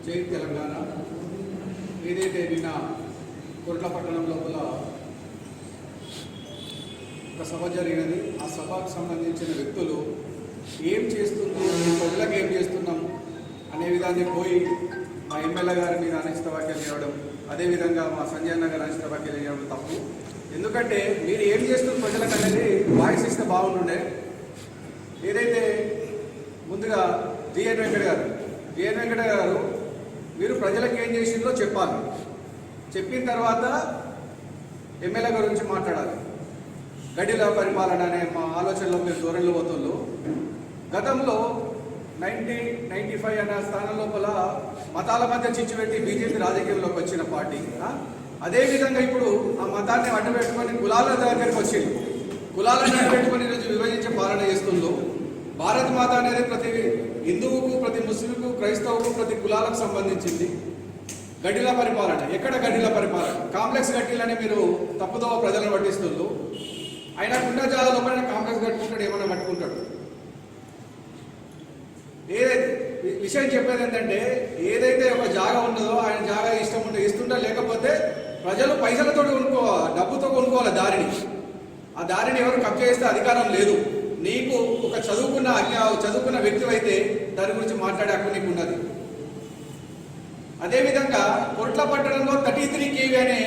జై తెలంగాణ. ఏదైతే నిన్న కొట్ల పట్టణం లోపల ఒక సభ జరిగినది, ఆ సభకు సంబంధించిన వ్యక్తులు ఏం చేస్తుంది, ప్రజలకు ఏం చేస్తున్నాం అనే విధాన్ని పోయి మా ఎమ్మెల్యే గారి మీద అనిశ్చిత వ్యాఖ్యలు చేయడం, అదేవిధంగా మా సంజయ్ అన్న గారు అనిశ్చిత వ్యాఖ్యలు చేయడం తప్పు. ఎందుకంటే మీరు ఏం చేస్తున్న ప్రజలకు అనేది వాయిస్ ఇస్తే బాగుంటుండే. ఏదైతే ముందుగా జిఎన్ వెంకట గారు మీరు ప్రజలకు ఏం చేసిందో చెప్పాలి, చెప్పిన తర్వాత ఎమ్మెల్యే గురించి మాట్లాడాలి. గడిల పరిపాలన అనే మా ఆలోచనలో మీరు ధోరణిలో పోతున్నారు. గతంలో 1995 అనే స్థానం లోపల మతాల మధ్య చిచ్చు పెట్టి బీజేపీ రాజకీయంలోకి వచ్చిన పార్టీ. అదేవిధంగా ఇప్పుడు ఆ మతాన్ని అడ్డు పెట్టుకొని కులాల దగ్గరికి వచ్చింది. కులాలను అడ్డు పెట్టుకొని ఈరోజు విభజించే పాలన చేస్తుందో. భారత్ మాత అనేది ప్రతి హిందువుకు, ప్రతి ముస్లింకు, క్రైస్తవుకు, ప్రతి కులాలకు సంబంధించింది. గడిల పరిపాలన, ఎక్కడ గడిల పరిపాలన? కాంప్లెక్స్ గట్టిలని మీరు తప్పుదోవ ప్రజలను పట్టిస్తుందో. ఆయన గుండా జాగా లోపల కాంప్లెక్స్ కట్టుకుంటాడు, ఏమన్నా పట్టుకుంటాడు. విషయం చెప్పేది ఏంటంటే, ఏదైతే ఒక జాగా ఉన్నదో ఆయన జాగా ఇష్టం ఉంటే ఇస్తుంటా, లేకపోతే ప్రజలు పైసలతో కొనుక్కోవాలి, డబ్బుతో కొనుక్కోవాలి దారిని. ఆ దారిని ఎవరు కబ్జా చేస్తే అధికారం లేదు. నీకు ఒక చదువుకున్న వ్యక్తి అయితే దాని గురించి మాట్లాడే హక్కు నీకు ఉన్నది. అదేవిధంగా కొట్ల పట్టణంలో 33 KV అనే,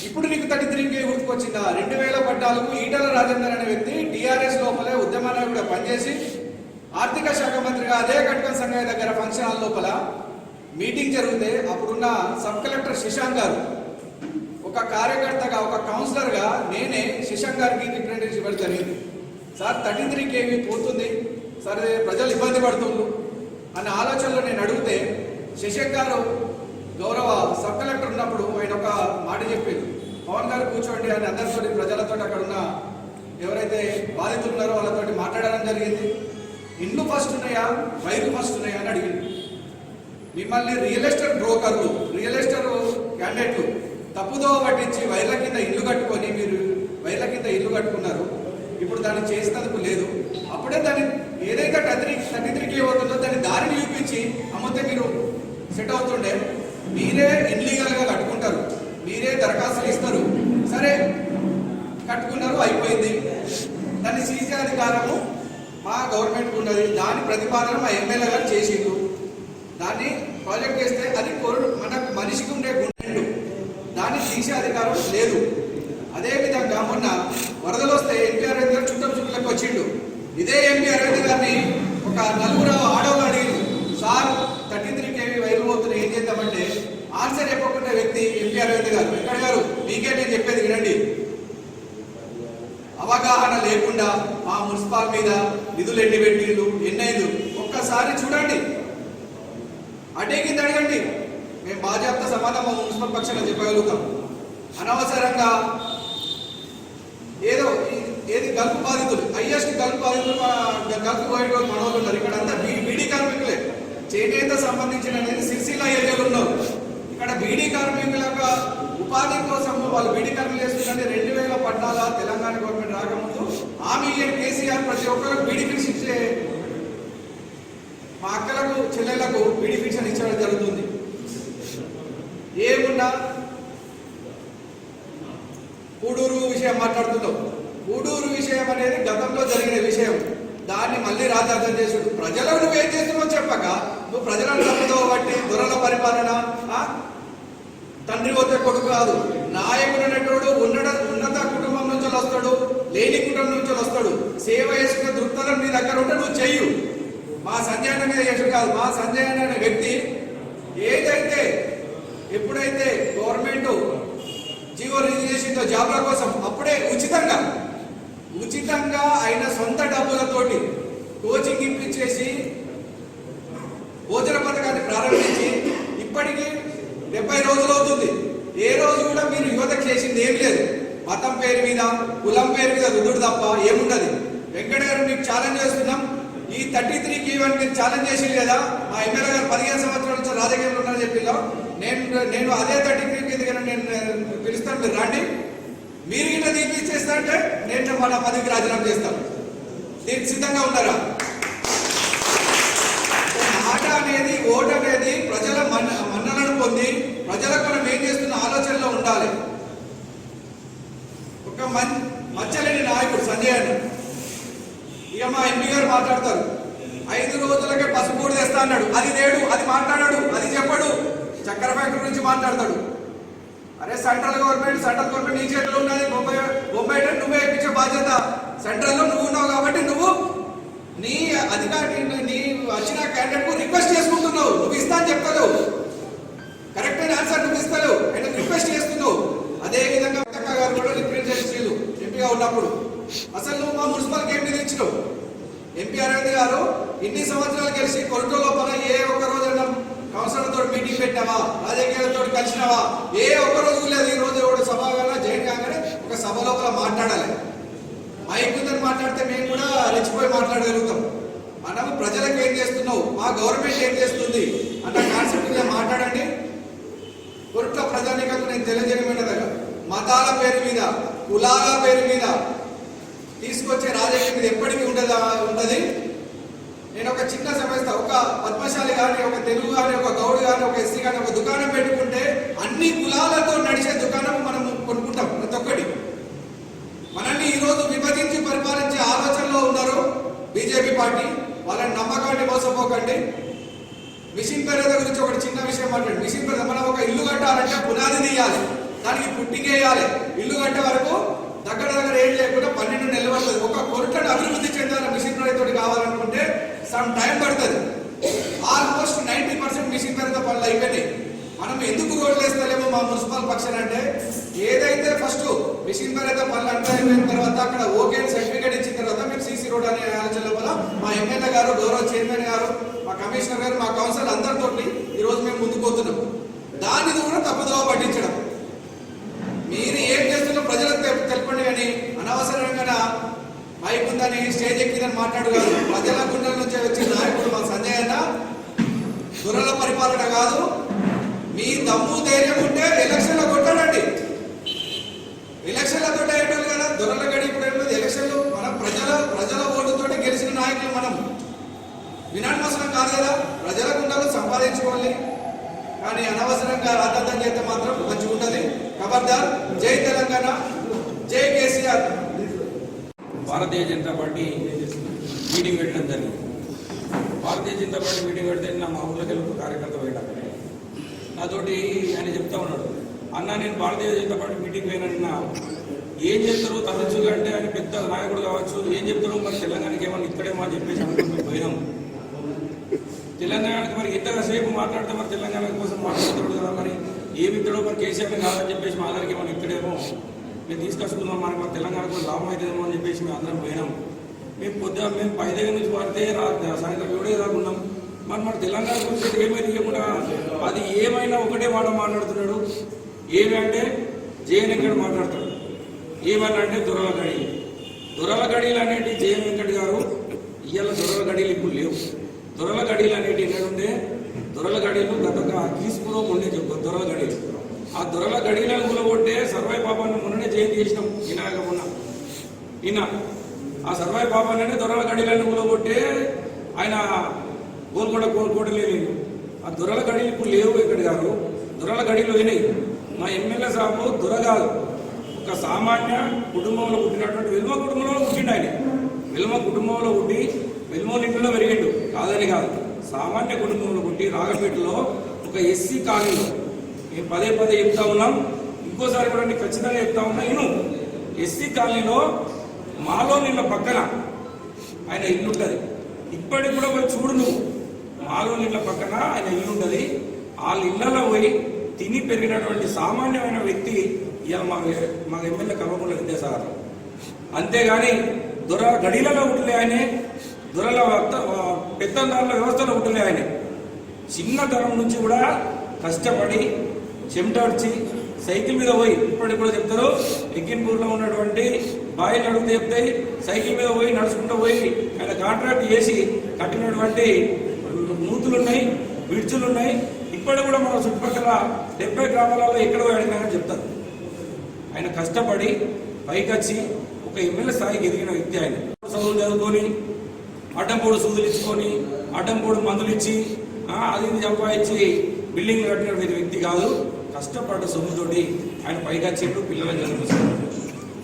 ఇప్పుడు నీకు 33 KV గుర్తుకొచ్చిందా? 2014 ఈటల రాజేందర్ అనే వ్యక్తి టీఆర్ఎస్ లోపలే ఉద్యమ నాయకుడిగా పనిచేసి ఆర్థిక శాఖ మంత్రిగా అదే కట్కన్ సంఘయ్య దగ్గర ఫంక్షన్ హాల్ లోపల మీటింగ్ జరిగితే అప్పుడున్న సబ్ కలెక్టర్ శశాంక్ గారు ఒక కార్యకర్తగా, ఒక కౌన్సిలర్గా నేనే శశాంక్ గారికి రిప్రజెంటేషన్ ఇవ్వడం జరిగింది. సార్ 33 KV పోతుంది, సరే ప్రజలు ఇబ్బంది పడుతుండ్రు అనే ఆలోచనలో నేను అడిగితే శశాంక్ గారు గౌరవ సబ్ కలెక్టర్ ఉన్నప్పుడు ఆయన ఒక మాట చెప్పారు, పవన్ గారు కూర్చోండి అని అందరితో, ప్రజలతో, అక్కడ ఉన్న ఎవరైతే బాధితులు ఉన్నారో వాళ్ళతో మాట్లాడడం జరిగింది. ఇండ్లు ఫస్ట్ ఉన్నాయా, వైర్లు ఫస్ట్ ఉన్నాయా అని అడిగింది. మిమ్మల్ని రియల్ ఎస్టేట్ బ్రోకర్లు, రియల్ ఎస్టేట్ క్యాండిడేట్లు తప్పుదోవ పట్టించి వైర్ల కింద ఇల్లు కట్టుకొని మీరు వైర్ల కింద ఇల్లు కట్టుకున్నారు. ఇప్పుడు దాన్ని చేసినందుకు లేదు. అప్పుడే దాన్ని ఏదైతే 33 KV అవుతుందో దాన్ని దారిని చూపించి అమ్మితే మీరు సెట్ అవుతుండే. మీరే ఇన్లీగల్గా కట్టుకుంటారు, మీరే దరఖాస్తులు ఇస్తారు. సరే కట్టుకున్నారు, అయిపోయింది. దాన్ని సీజే అధికారము మా గవర్నమెంట్కి ఉన్నది. దాని ప్రతిపాదన మా ఎమ్మెల్యే గారు చేసిండు. దాన్ని ప్రాజెక్ట్ చేస్తే అది మనకు మనిషికి ఉండే గుండెండు, దాన్ని తీసే అధికారం లేదు. అదేవిధంగా మొన్న వరదలు వస్తే ఎంపీ అరవింద్ గారు చుట్టులకు వచ్చిండు. ఇదే ఎంపీ అరవింద్ గారిని ఒక 4 ఆడవాళ్ళు అడిగిండు, సార్ 33 KV వైర్లు పోతున్నా ఏం చేద్దామంటే ఆన్సర్ చెప్పకుండా వ్యక్తి ఎంపీ అరవింద్ గారు. వెంకట గారు మీకే నేను చెప్పేది వినండి. అవగాహన లేకుండా మా మున్సిపాల్ మీద నిధులు ఎన్ని పెట్టిండు, ఎన్నైదు ఒక్కసారి చూడండి, అడిగింది అడగండి. మేము బాధ్యత సమాధానం మా మున్సిపల్ పక్షంగా చెప్పగలుగుతాం. అనవసరంగా ఏది గల్ఫ్ బాధితులు, హైయెస్ట్ గల్ఫ్ బాధితులు, గల్ఫ్ పోయేట మనోళ్ళు ఉన్నారు. ఇక్కడ అంతా బీడీ కార్మికులే. చేనేత సంబంధించిన అనేది సిరిసిల్ల ఏరియాలో ఉన్నారు. ఇక్కడ బీడీ కార్మికుల యొక్క ఉపాధి కోసం వాళ్ళు బీడీ కార్మికులు చేస్తుంటే 2014 తెలంగాణ గవర్నమెంట్ రాకముందు హామీ కేసీఆర్ ప్రతి ఒక్కరికి బీడీ పెన్షన్ ఇచ్చే, మా అక్కలకు చెల్లెళ్లకు బీడీ పెన్షన్ ఇచ్చడం జరుగుతుంది. ఏమున్నా కూడూరు విషయం మాట్లాడుతున్నావు. కూడూరు విషయం అనేది గతంలో జరిగిన విషయం, దాన్ని మళ్ళీ రాజార్థం చేసుడు. ప్రజలకు నువ్వు ఏం చేస్తున్నావు చెప్పక నువ్వు ప్రజలను తప్పుదోవ బట్టి దొరల పరిపాలన. తండ్రి వద్ద కొడుకు కాదు, నాయకుడు అనేటోడు ఉన్నత కుటుంబం నుంచి వస్తాడు, లేని కుటుంబం నుంచి వస్తాడు. సేవ చేసుకునే దృక్పథం నీ దగ్గర ఉంటే నువ్వు చెయ్యు. మా సంజయ్ అన్న మీద చేసుడు కాదు. మా సంజయ్ అన్న అనే వ్యక్తి ఏదైతే ఎప్పుడైతే గవర్నమెంట్ జీవో రిలీజ్ చేసిందో జాబ్ల కోసం, అప్పుడే ఉచితంగా ఆయన సొంత డబ్బులతోటి కోచింగ్ ఇప్పించేసి భోజన పథకాన్ని ప్రారంభించి ఇప్పటికీ 70 రోజులు అవుతుంది. ఏ రోజు కూడా మీరు యువతకు చేసింది ఏం లేదు. మతం పేరు మీద, కులం పేరు మీద రుదుడు తప్ప ఏముండదు. వెంకట గారు మీకు ఛాలెంజ్ చేస్తున్నాం. ఈ 33కి ఈవెంట్ మీరు ఛాలెంజ్ చేసింది కదా, మా ఎమ్మెల్యే గారు 15 సంవత్సరాల నుంచి రాజకీయంలో ఉన్నారని చెప్పిలో నేను అదే 33 కింద నేను పిలుస్తాను, మీరు రండి. మీరు ఇట్లా దీనికి ఇచ్చేస్తా అంటే నేను మన పదవికి రాజీనామా చేస్తాను. దీనికి సిద్ధంగా ఉన్నారా? మాట అనేది, ఓటు అనేది ప్రజల మన్ననను పొంది ప్రజలకు మనం ఏం చేస్తున్న ఆలోచనలో ఉండాలి. ఒక మచ్చలేని నాయకుడు సంజయ్ అన్న, ఇక మా ఎంపీ గారు మాట్లాడతారు, 5 రోజులకే పసుపూడి తెస్తా అన్నాడు. అది లేడు, అది మాట్లాడాడు, అది చెప్పాడు. చక్కెర ఫ్యాక్టరీ గురించి మాట్లాడతాడు. అరే సెంట్రల్ గవర్నమెంట్ నీ చేతిలో ఉన్నది. బొంబాయి నువ్వే ఇప్పించే బాధ్యత. సెంట్రల్లో నువ్వు ఉన్నావు కాబట్టి నువ్వు నీ అధికారి నీ వచ్చిన క్యాండిడేట్ కు రిక్వెస్ట్ చేసుకుంటున్నావు. నువ్వు ఇస్తా అని చెప్తావు, కరెక్ట్ అయిన ఆన్సర్ నువ్వు ఇస్తావు, ఆయన రిక్వెస్ట్ చేస్తున్నావు. అదే విధంగా గారు కూడా రిప్రజెంటేటివ్ ఎంపీగా ఉన్నప్పుడు అసలు నువ్వు మా మున్సిపల్ గేమ్ మీద ఇచ్చినావు. ఎంపీ అరవింద్ గారు ఇన్ని సంవత్సరాలు కలిసి కొరట లోపల ఏ ఒక్క రోజైనా కౌన్సిలర్తో మీటింగ్ పెట్టినావా, రాజకీయాలతో కలిసినావా? ఏ ఒక్క రోజు లేదు. ఈ రోజు ఒకటి సభ జైన్ కాగానే ఒక సభ లోపల మాట్లాడాలి. మైక్ ఉందని మాట్లాడితే మేము కూడా రెచ్చిపోయి మాట్లాడగలుగుతాం. మనం ప్రజలకు ఏం చేస్తున్నావు, మా గవర్నమెంట్ ఏం చేస్తుంది అన్న కాన్సెప్ట్ మీద మాట్లాడండి. కొరట్ల ప్రజానికకు నేను తెలియజేయమైనదిగా మతాల పేరు మీద, కులాల పేరు మీద తీసుకొచ్చే రాజకీయం మీద ఎప్పటికీ ఉండదు. నేను ఒక చిన్న సమస్య, ఒక పద్మశాలి కానీ, ఒక తెలుగు కానీ, ఒక గౌడు కానీ, ఒక ఎస్సీ కానీ ఒక దుకాణం పెట్టుకుంటే అన్ని కులాలతో నడిచే దుకాణం మనం కొనుక్కుంటాం. ప్రతి ఒక్కటి మనల్ని ఈరోజు విభజించి పరిపాలించే ఆలోచనలో ఉన్నారు బీజేపీ పార్టీ. వాళ్ళని నమ్మకాన్ని మోసపోకండి. మిషన్ పేద గురించి ఒకటి చిన్న విషయం మాట్లాడు. మిషన్ పేద మనం ఒక ఇల్లు కట్టాలంటే పునాది తీయాలి, దానికి పుట్టింగ్ వేయాలి. ఇల్లు కట్టే వరకు దగ్గర ఏం లేకుండా 12 నెలలు పడుతుంది. ఒక కొరటను అభివృద్ధి చెందాలి మిషన్ పేదతోటి కావాలనుకుంటే సమ్ టైం పడుతుంది. ఆల్మోస్ట్ 90% మిషన్ పేద పనులు అయిపోయినాయి. మనం ఎందుకు రోడ్లు వేస్తలేమో మా మున్సిపల్ పక్షాలు అంటే, ఏదైతే ఫస్ట్ మిషన్ పేద పనులు అంతా అయిపోయిన తర్వాత అక్కడ ఓకే సర్టిఫికేట్ ఇచ్చిన తర్వాత మేము సీసీ రోడ్ అనే ఆలోచన వల్ల మా ఎమ్మెల్యే గారు, గౌరవ చైర్మన్ గారు, మా కమిషనర్ గారు, మా కౌన్సిల్ అందరితో ఈరోజు మేము ముందుకు పోతున్నాం. దాన్ని కూడా తప్పుదోవ పట్టించడం. మీరు ఏం చేస్తున్నా ప్రజలకు తెలపండి, కానీ అనవసరంగా మైక్ ఉందని స్టేజ్ ఎక్కిందని మాట్లాడు కాదు. ప్రజల గుండెల నుంచి వచ్చిన నాయకుడు మా సంజయ్ అన్న. దురల పరిపాలన కాదు. మీ దమ్ము ధైర్యం ఉంటే ఎలక్షన్లో కొట్టాడండి. ఎలక్షన్లతో అయ్యేటోళ్ళు కదా. దొరల గడి ఇప్పుడు ఏంటంటే ఎలక్షన్లు మనం ప్రజల ఓటుతో గెలిచిన నాయకులు మనం. వినాశనం కాదు కదా. ప్రజల గుండెలు సంపాదించుకోవాలి, కానీ అనవసరంగా రాద్దాం చేస్తే మాత్రం మంచిగా ఉంటుంది. ఖబర్దార్. జై తెలంగాణ, జై కేసీఆర్. భారతీయ జనతా పార్టీ మీటింగ్ పెట్టడం జరిగింది. భారతీయ జనతా పార్టీ మీటింగ్ పెడితే మా ఊళ్ళోకి వెళ్ళి కార్యకర్త పోయాడు. నాతోటి ఆయన చెప్తా ఉన్నాడు, అన్న నేను భారతీయ జనతా పార్టీ మీటింగ్ పోయినా ఏం చెప్తారు తరచుగా అంటే ఆయన పెద్ద నాయకుడు కావచ్చు, ఏం చెప్తారు మరి తెలంగాణకి ఏమన్నా ఇక్కడేమో అని చెప్పేసి అనుకుంటూ పోయినాం. తెలంగాణకి మరి ఎంతసేపు మాట్లాడితే మరి తెలంగాణ కోసం మాట్లాడుతాడు కదా, మరి ఏమి ఇక్కడో మరి కేసీఆర్ కాదని చెప్పేసి మా అందరికి ఏమన్నా ఇక్కడేమో మేము తీసుకొచ్చుకుందాం, మనకి మరి తెలంగాణకు లాభం అవుతుందేమో అని చెప్పేసి మేము అందరం పోయినాం. మేము పొద్దున మేము 5 దగ్గర నుంచి వాడితే సాయంత్రం 7 దాకా ఉన్నాం. మరి తెలంగాణ గురించి ఏమైనా ఇవ్వకుండా అది ఏమైనా ఒకటే మాట మాట్లాడుతున్నాడు. ఏమి అంటే జేఎన్ వెంకట్ మాట్లాడతాడు. ఏమన్నా అంటే దొరల గడీలు అనేటి జేఎన్ వెంకట్ గారు ఇవాళ దొరల గడీలు ఇప్పుడు లేవు. దొరల గడీలు అనేటి ఎన్నడుండే, దొరల గడీలు గత తీసుకులో ఉండే దొరల గడీలు. ఆ దొరల గడీలను కూలగొట్టే సర్వాయి పాపాన్ని మొన్ననే జయంతి చేసినాం. ఈయన ఆ సర్వాయి పాపాన్ని దొరల గడీలను కూలగొట్టే ఆయన గోల్కొండ కోటలేదు. ఆ దొరల గడీలు ఇప్పుడు లేవు. వెంకట్ గారు దొరల గడీలు అయినాయి. మా ఎమ్మెల్యే సాబు దొర కాదు, ఒక సామాన్య కుటుంబంలో పుట్టినటువంటి వెల్మ కుటుంబంలో పుట్టిండు. ఆయన వెల్మ కుటుంబంలో పుట్టి వెల్మోని ఇంట్లో పెరిగిండు కాదని కాదు. సామాన్య కుటుంబంలో పుట్టి రాగపేటలో ఒక ఎస్సీ కాలనీలో మేము పదే చెప్తా ఉన్నాం. ఇంకోసారి కూడా నేను ఖచ్చితంగా చెప్తా ఉన్నా. నేను ఎస్సీ కాలనీలో మాలో నిన్న పక్కన ఆయన ఇల్లు ఉంటుంది. ఇప్పటికి కూడా పోయి చూడు నువ్వు. మాలో నిన్న పక్కన ఆయన ఇల్లు ఉంటుంది. వాళ్ళ ఇళ్లలో పోయి తిని పెరిగినటువంటి సామాన్యమైన వ్యక్తి ఇవాళ మా ఎమ్మెల్యే కల్వకుంట్ల విద్యాసాగర్. అంతేగాని దొర గడిలలో ఉంటలే ఆయనే, దొరల పెత్తందారుల వ్యవస్థలో ఉంటలే ఆయనే. చిన్నతనం నుంచి కూడా కష్టపడి చెమటాడ్చి సైకిల్ మీద పోయి ఇప్పటికి కూడా చెప్తారు, ఎక్కిన్పూర్లో ఉన్నటువంటి బాయిలు అడుగుతూ చెప్తాయి, సైకిల్ మీద పోయి నడుచుకుంటూ పోయి ఆయన కాంట్రాక్ట్ చేసి కట్టినటువంటి నూతులు ఉన్నాయి, బ్రిడ్జులు ఉన్నాయి. ఇప్పటి కూడా మన చుట్టుపక్కల 70 గ్రామాలలో ఎక్కడో అడిగినా చెప్తారు. ఆయన కష్టపడి పైకొచ్చి ఒక ఎమ్మెల్యే స్థాయికి ఎదిగిన వ్యక్తి. ఆయన చదువులు చదువుకొని అడ్డంపోడు సూదులు ఇచ్చుకొని అడ్డంపోడు మందులు ఇచ్చి అది సంపాదించి బిల్డింగ్ కట్టిన వ్యక్తి కాదు. కష్టపడ్డ సొమ్ముతోటి ఆయన పైకొచ్చిండు, పిల్లలను చదివిస్తున్నాడు.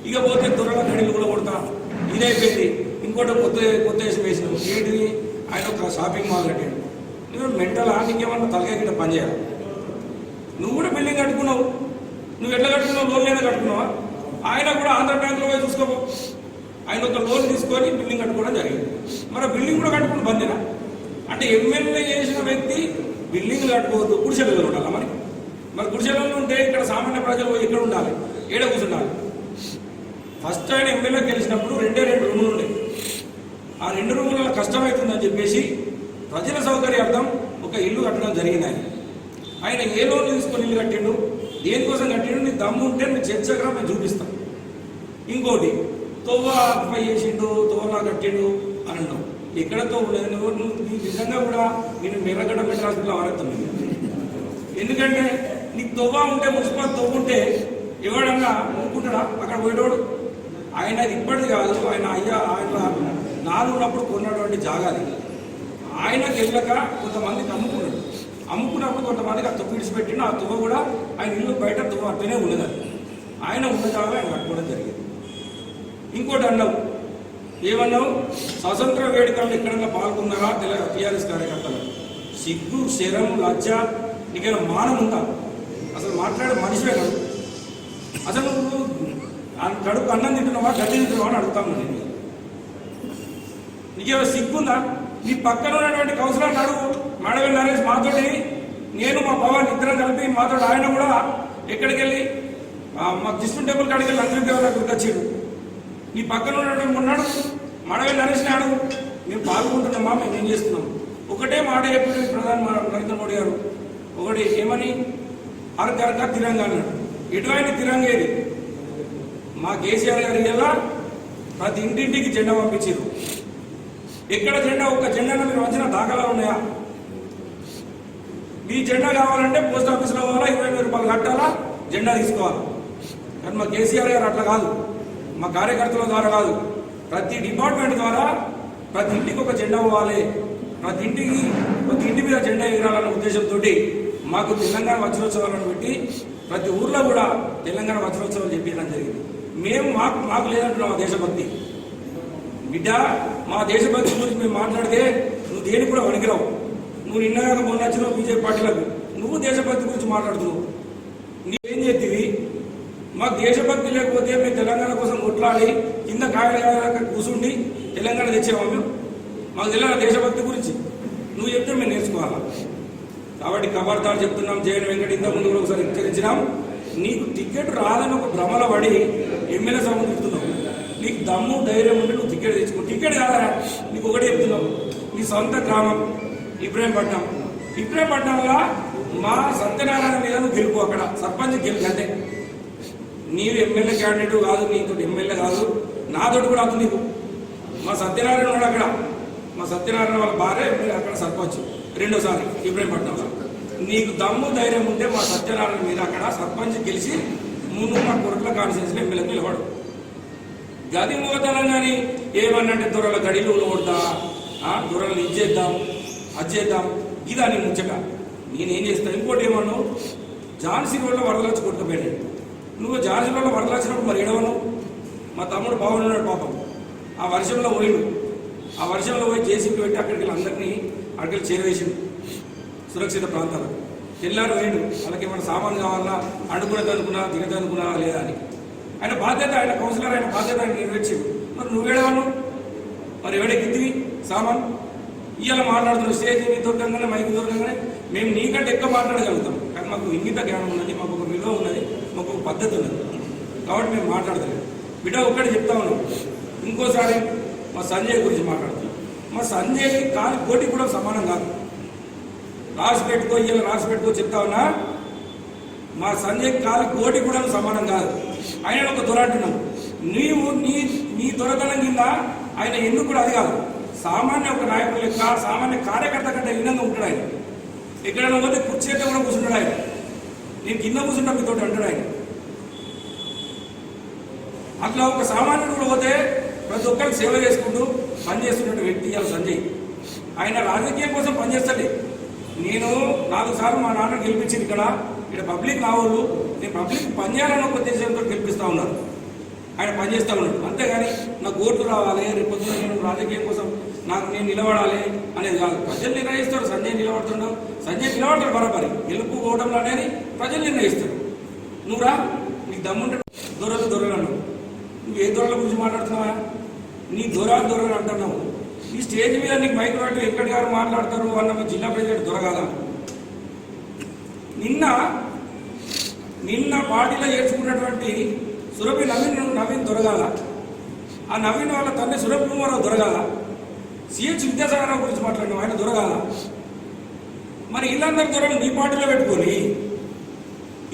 ఇక పోతే త్వరగా గడిలు కూడా కొడతా ఇదైపోయింది. ఇంకోటి కొత్త వేసినాం ఏంటిది, ఆయన ఒక షాపింగ్ మాల్ కట్టాడు. నువ్వు మెంటల్ నీకేమన్నా తలకాయ గిట్ట పనిచేయాలి. నువ్వు కూడా బిల్డింగ్ కట్టుకున్నావు, నువ్వు ఎట్లా కట్టుకున్నావు, లోన్ లేదా కట్టుకున్నావా? ఆయన కూడా ఆంధ్ర బ్యాంకులో పోయి చూసుకోపో, ఆయన ఒక లోన్ తీసుకొని బిల్డింగ్ కట్టుకోవడం జరిగింది. మరి బిల్డింగ్ కూడా కట్టుకుని బందేనా? అంటే ఎమ్మెల్యే చేసిన వ్యక్తి బిల్డింగ్ కట్టుకోవద్దు, గుడిసెలలో ఉండాలి. మరి గుడిసెలలో ఉంటే ఇక్కడ సామాన్య ప్రజలు ఎక్కడ ఉండాలి, ఏడ కూర్చుండాలి? ఫస్ట్ ఆయన ఎమ్మెల్యే గెలిచినప్పుడు 2 రూములు ఉండే. ఆ 2 రూములలో కష్టమవుతుందని చెప్పేసి ప్రజల సౌకర్యార్థం ఒక ఇల్లు కట్టడం జరిగింది. ఆయన ఏ లోన్ తీసుకొని ఇల్లు కట్టిండు, దేనికోసం కట్టిండు, నీకు దమ్ము ఉంటే నేను చర్చగా మేము చూపిస్తాను. ఇంకోటి తోవ అప్లై చేసిండు, తోవలా కట్టిండు అని అన్నావు. ఎక్కడ తోవ లేదు, నువ్వు నిజంగా కూడా నేను మెర్రగడ్డ మెట్రో హాస్పిటల్ వాడుతున్నాను. ఎందుకంటే నీకు తోవ ఉంటే, మున్సిపల్ తోవ ఉంటే ఎవడన్నా అనుకుంటాడా అక్కడ పోయేటోడు? ఆయన ఇప్పటిది కాదు, ఆయన ఆయన నాలుగున్నప్పుడు కొన్నటువంటి జాగాది ఆయనకి వెళ్ళక కొంతమందికి అమ్ముకున్నప్పుడు కొంతమందికి ఆ తువ్వ విడిచిపెట్టిన ఆ తువ్వ కూడా ఆయన ఇల్లు బయట తువ్వ అట్లనే ఉన్నది. ఆయన ఉన్న జాగా ఆయన కట్టుకోవడం జరిగింది. ఇంకోటి అన్నావు, ఏమన్నావు, స్వతంత్ర వేడుకల్లో ఎక్కడన్నా పాల్గొన్నారా టీఆర్ఎస్ కార్యకర్తలు? సిగ్గు, శరం, లజ్జ, నీకైనా మానం ఉందా? అసలు మాట్లాడే మనిషివే కాదు. అసలు నువ్వు కడుపు అన్నం తింటున్నావా, గడ్డి తింటున్నావా అని అడుగుతాను నేను. నీకేమో సిగ్గుందా? నీ పక్కన ఉన్నటువంటి కౌన్సిలర్ అడుగు, మేడవేల్ నరేష్ మాతోటి, నేను మా పవన్ ఇద్దరం కలిపి మాతో ఆయన కూడా ఎక్కడికి వెళ్ళి మా కృష్ణ టెంపుల్ కాడికి వెళ్ళి అందరి దగ్గరకు వచ్చాడు. నీ పక్కన ఉన్నటువంటి ఉన్నాడు మేడవేల్ నరేష్ని అడుగు, మేము పాల్గొంటున్నామా, మేము ఏం చేస్తున్నాం? ఒకటే మాట చెప్పాడు ప్రధాని నరేంద్ర మోడీ గారు, ఒకటి ఏమని, హర్ ఘర్ కా తిరంగా అన్నాడు. ఎటువైనా తిరంగేది మా కేసీఆర్ గారి వల్ల ప్రతి ఇంటింటికి జెండా పంపించారు. ఎక్కడ జెండా, ఒక్క జెండాను మీరు వచ్చిన దాఖలా ఉన్నాయా? మీ జెండా కావాలంటే పోస్ట్ ఆఫీస్లో పోవాలా, 20,000 రూపాయలు కట్టాలా, జెండా తీసుకోవాలి. కానీ మా కేసీఆర్ గారు అట్లా కాదు, మా కార్యకర్తల ద్వారా కాదు, ప్రతి డిపార్ట్మెంట్ ద్వారా ప్రతి ఇంటికి ఒక జెండా పోవాలి, ప్రతి ఇంటి మీద జెండా ఎగరాలన్న ఉద్దేశంతో మాకు తెలంగాణ వజ్రోత్సవాలను పెట్టి ప్రతి ఊర్లో కూడా తెలంగాణ వజ్రోత్సవాలు చెప్పడం జరిగింది. మేము మాకు లేదంటున్నాం ఆ దేశభక్తి. బిడ్డ, మా దేశభక్తి గురించి మేము మాట్లాడితే నువ్వు దేనికి కూడా వణికిరావు. నువ్వు నిన్నగా మొన్న వచ్చినావు బీజేపీ పార్టీలకు, నువ్వు దేశభక్తి గురించి మాట్లాడుతున్నావు. నీవేం చేతివి? మాకు దేశభక్తి లేకపోతే మేము తెలంగాణ కోసం కొట్లాడి కింద కాయలు కూర్చుండి తెలంగాణ తెచ్చాము. మేము మాకు తెలియదు దేశభక్తి గురించి. నువ్వు చెప్తే మేము నేర్చుకోవాలా. కాబట్టి ఖబర్దారు చెప్తున్నాం. జయన్ వెంకట ఇంత ముందు కూడా ఒకసారి హెచ్చరించినాం. నీకు టికెట్ రాదని ఒక భ్రమల పడి ఎమ్మెల్యే సభ తిడుతున్నావు. నీకు దమ్ము ధైర్యం ఉంటే నువ్వు టికెట్ తెచ్చుకో. టికెట్ కాదా, నీకు ఒకటే చెప్తున్నావు. నీ సొంత గ్రామం ఇబ్రాహీంపట్నంలో మా సత్యనారాయణ మీద నువ్వు గెలుపు, అక్కడ సర్పంచ్ గెలుపు. అంతే, నీవు ఎమ్మెల్యే క్యాండిడేట్ కాదు, నీతో ఎమ్మెల్యే కాదు, నాతోటి కూడా అవుతుంది నీకు. మా సత్యనారాయణ ఉన్నాడు అక్కడ, మా సత్యనారాయణ వాళ్ళ భార్య ఎమ్మెల్యే అక్కడ సర్పంచ్ రెండోసారి ఇబ్రాహీంపట్నంలో. నీకు దమ్ము ధైర్యం ఉంటే మా సత్యనారాయణ మీద అక్కడ సర్పంచ్ గెలిచి ముందు మా కొరట్ల కాన్స్టిట్యూన్సీలో ఎమ్మెల్యేకి నిలబడు. గది మూతనం కానీ ఏమన్నంటే దొరల గడిలో కొడతా, దొరలను ఇచ్చేద్దాం అది చేద్దాం, ఇదాన్ని ముచ్చట. నేనేం చేస్తాను? ఇంకోటి ఏమన్నావు, ఝాన్సీ రోడ్లో వరదలొచ్చి కొట్టుకుపోయాడు. నువ్వు ఝాన్సీ రోడ్లో వరదలొచ్చినప్పుడు మరి ఎడవను? మా తమ్ముడు బాగున్నాడు పాపం, ఆ వర్షంలో పోయిండు. ఆ వర్షంలో పోయి జేసీబీ పెట్టి అక్కడికి అందరినీ అక్కడికి చేరవేసిండు సురక్షిత ప్రాంతాలకు. తెల్లారు పోయిండు, వాళ్ళకి ఏమైనా సామాన్ కావాలా, అడుగునదనుకున్నా తినదనుకున్నా లేదా అని. ఆయన బాధ్యత, ఆయన కౌన్సిలర్, ఆయన బాధ్యత ఆయన నెరవేర్చిండు. మరి నువ్వేడవను? మరి ఎవడెక్కింది సామాన్? ఇవాళ మాట్లాడుతున్నావు స్టేజ్ మీ దొరకంగానే, మైకి దొరకంగానే. మేము నీకంటే ఎక్కువ మాట్లాడగలుగుతాం, కానీ మాకు ఇంగిత జ్ఞానం ఉన్నది, మాకు ఒక విలువ ఉన్నది, మాకు ఒక పద్ధతి ఉన్నది. కాబట్టి మేము మాట్లాడతాం. బిడ్డ ఒక్కటి చెప్తా ఉన్నాం. ఇంకోసారి మా సంజయ్ గురించి మాట్లాడుతున్నాం. మా సంజయ్ కాలి కోటి కూడా సమానం కాదు. రాసి పెట్టుకో, ఇవాళ రాసి పెట్టుకో చెప్తా ఉన్నా. మా సంజయ్ కాలి కోటి కూడా సమానం కాదు. ఆయన ఒక దొర అంటున్నాం. నీవు నీ దొరతనం కింద ఆయన ఎందుకు కూడా అది కాదు. సామాన్య ఒక నాయకుడు లెక్క సామాన్య కార్యకర్త కంటే వినంగా ఉంటాడు ఆయన. ఎక్కడైనా పోతే కుర్చీ అయితే కూడా కూర్చుంటాడు ఆయన. నేను కింద కూర్చుంటా మీతో అంటాడు ఆయన. అట్లా ఒక సామాన్యుడు కూడా పోతే ప్రతి ఒక్కరికి సేవ చేసుకుంటూ పనిచేస్తున్న వ్యక్తి ఇవాళ సంజయ్. ఆయన రాజకీయం కోసం పనిచేస్తాడు. నేను 4 సార్లు మా నాన్న గెలిపించింది ఇక్కడ పబ్లిక్ నా వాళ్ళు. నేను పబ్లిక్ పనిచేయాలని ఒక ఉద్దేశంతో గెలిపిస్తూ ఉన్నాను. ఆయన పనిచేస్తూ ఉన్నాడు. అంతేగాని నాకు ఓట్లు రావాలి, రేపు పొద్దున నేను రాజకీయం కోసం నేను నిలబడాలి అనేది కాదు. ప్రజలు నిర్ణయిస్తాడు. సంజయ్ నిలబడుతున్నాడు, సంజయ్ నిలబడతాడు బరాబరి. గెలుపు ఓటంలో అనేది ప్రజలు నిర్ణయిస్తాడు. నువ్వురా, నీకు దమ్ముంటే దొరలను నువ్వు ఏ దొరల గురించి మాట్లాడుతున్నావా? నీ దొరలు అంటున్నావు. ఈ స్టేజ్ మీద నీకు మైక్ పెట్టి వెంకట్ గారు మాట్లాడతారు అన్న మీ జిల్లా ప్రెసిడెంట్ దొరగాల. నిన్న పార్టీలో చేర్చుకున్నటువంటి సురభి నవీన్ దొరగాల. ఆ నవీన్ వాళ్ళ తండ్రి సురభి కుమార్ దొరగాల. సిహెచ్ విద్యాసాగర్ గురించి మాట్లాడినావు, ఆయన దొరగాల. మరి వీళ్ళందరి దొరలు నీ పార్టీలో పెట్టుకొని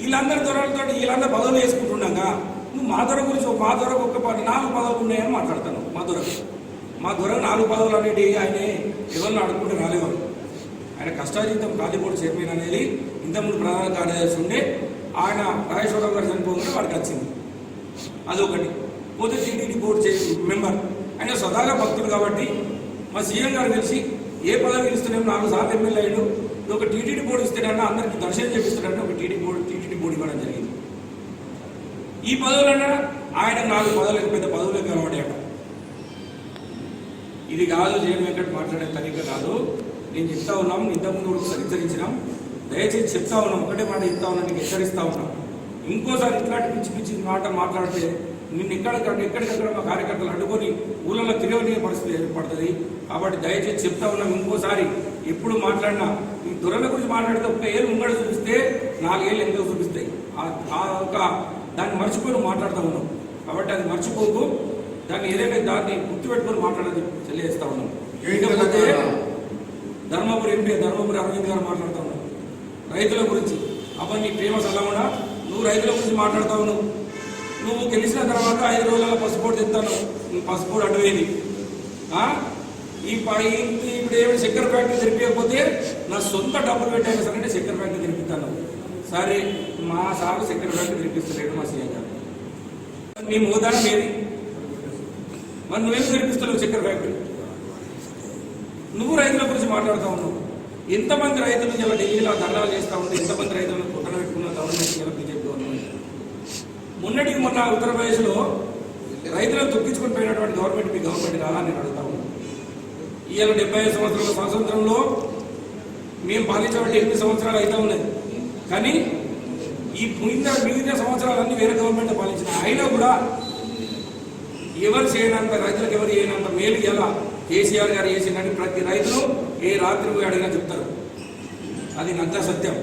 వీళ్ళందరి దొరలతో వీళ్ళందరూ పదవులు వేసుకుంటుండగా నువ్వు మా దొర గురించి మా దొరకు ఒక్క 4 పదవులు ఉన్నాయని మాట్లాడతాను. మా దొర 4 పదవులు అనేవి ఆయన ఎవరిని అడుక్కుంటే రాలేవారు. ఆయన కష్టాజీతం కాళీబోర్డు చైర్మన్ అనేది ఇంతకుముందు ప్రధాన కార్యదర్శి ఉండే ఆయన రాజేశ్వరరావు గారు చనిపోగానే వాడికి వచ్చింది. అదొకటి. పోతే టీటీడీ బోర్డు మెంబర్. ఆయన సదాగా భక్తులు కాబట్టి మా సీఎం గారు కలిసి ఏ పదవి ఇస్తున్నామో 4 సార్లు ఎమ్మెల్యే అయ్యాడు. ఒక టీటీడీ బోర్డు ఇస్తాడన్నా అందరికీ దర్శనం చేపిస్తాడన్నా ఒక టీటీడీ బోర్డు ఇవ్వడం జరిగింది. ఈ పదవులన్నా ఆయన 4 పదవులకు పెద్ద పదవులకు కలవడాట. ఇది కాదు జగన్ వెంకట్ మాట్లాడే తరీక కాదు. నేను చెప్తా ఉన్నాం, ఇంతకుముందు కూడా హెచ్చరించినాం. దయచేసి చెప్తా ఉన్నాం, ఒకటే మాట చెప్తా ఉన్నాం, నీకు హెచ్చరిస్తా ఉన్నాం. ఇంకోసారి ఇట్లాంటి పిచ్చి మాట మాట్లాడితే నిన్ను ఎక్కడికక్కడ మా కార్యకర్తలు అడ్డుకొని ఊళ్ళలో తిరగని పరిస్థితి ఏర్పడుతుంది. కాబట్టి దయచేసి చెప్తా ఉన్నాం, ఇంకోసారి ఎప్పుడు మాట్లాడినా ఈ దొరల గురించి మాట్లాడితే 1 ఏళ్ళు ముంగడ చూపిస్తే 4 ఏళ్ళు ఎందుకు చూపిస్తాయి. దాన్ని మర్చిపోయి మాట్లాడుతూ ఉన్నాం. కాబట్టి అది మర్చిపోకు. దాన్ని ఏదైనా దాన్ని గుర్తుపెట్టుకొని మాట్లాడేది తెలియజేస్తా ఉన్నాం. ఇకపోతే ధర్మపురి ఎంపీ ధర్మపురి అరవింద్ గారు మాట్లాడుతూ ఉన్నాం రైతుల గురించి. అబ్బాయి నీ ప్రేమ సలహా నువ్వు రైతుల గురించి మాట్లాడుతూ ఉన్నావు. నువ్వు గెలిచిన తర్వాత 5 రోజులలో పసుపోటు తెస్తాను. నువ్వు పసుపోటు అడ్డువేది. ఇప్పుడు ఏమైనా చక్కెర ఫ్యాక్టరీ తెరిపించకపోతే నా సొంత డబ్బులు పెట్టాను సరే చక్కెర ఫ్యాక్టరీ తెరిపిస్తాను. సరే మా సాగు చక్కెర ఫ్యాక్టరీ తెరిపిస్తలేడు మా సీఎం గారు. నీ మోదానం ఏది? మరి నువ్వేం తెరిపిస్తలేవు చక్కెర ఫ్యాక్టరీ? నువ్వు రైతుల గురించి మాట్లాడుతూ ఉన్నావు. ఎంతమంది రైతులు ఇలా ఢిల్లీలో ధర్నాలు చేస్తూ ఉంటే ఎంతమంది రైతులను కుట్ర పెట్టుకున్న గవర్నమెంట్ బీజేపీ గవర్నమెంట్. మొన్నటికి మొన్న ఉత్తరప్రదేశ్లో రైతులను తొక్కించుకొని పోయినటువంటి గవర్నమెంట్ మీ గవర్నమెంట్ కాదా నేను అడుగుతా ఉన్నాను. ఇవాళ 75 సంవత్సరాల స్వాతంత్రంలో మేము పాలించబట్టి 8 సంవత్సరాలు అయితే ఉన్నాయి. కానీ ఈ మిగతా సంవత్సరాలన్నీ వేరే గవర్నమెంట్ పాలించిన అయినా కూడా ఎవరు చేయనంత రైతులకు ఎవరు చేయనంత మేలు ఎలా కేసీఆర్ గారు చేసిందని ప్రతి రైతులు ఏ రాత్రి పోయి అడిగినా చెప్తారు. అది నగ్న సత్యం.